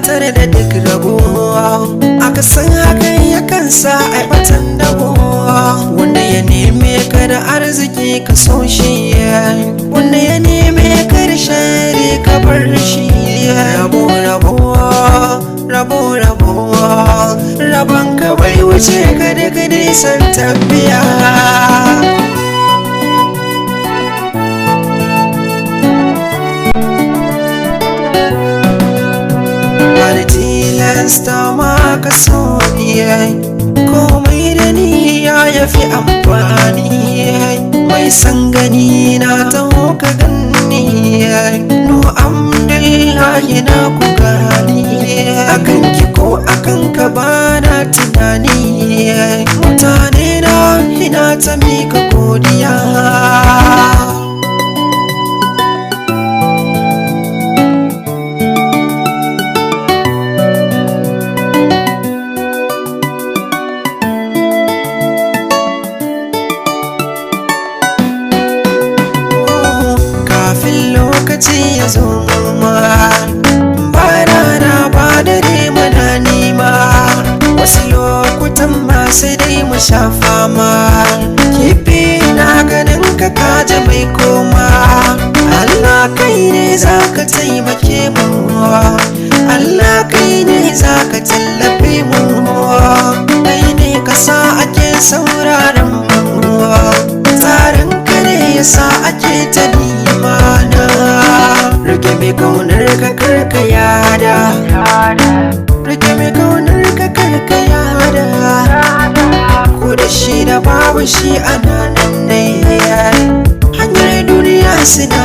tare da duk rabo. Aka san hakan yakan sa ai batan dabo. Wanda ya neme ka da arziki ka so shi, wanda ya neme ka da shari ka bar shi. Rabo rabo rabo rabo, rabon ka bai wuce ka daga nisan tafiya. Tilasta ma ka so ni, komai da niyya ya fi amfani. Mai san gani na taho ka ganni, no alhamdulillahi na ku gani. Akan ki ko akan ka bana tunani, mutane na ina ta mika godiya. Lokaci ya zo ma ba rana ba dare muna nima, wasu lokutan ma sai dai mu sha fama. Kifi na ganin ka kaje mai koma, Allah kai ne za ka taimake mu, Allah kai ne za ka tallafe mu, kai ne ka sa ake sauraron mu, tsarin ka ne ya sa ake ta nimana. Rike mai kaunar ka karka yada, rike mai kaunar ka karka yada. Ko da shi da babu shi ana nan ne, hanyar duniya suna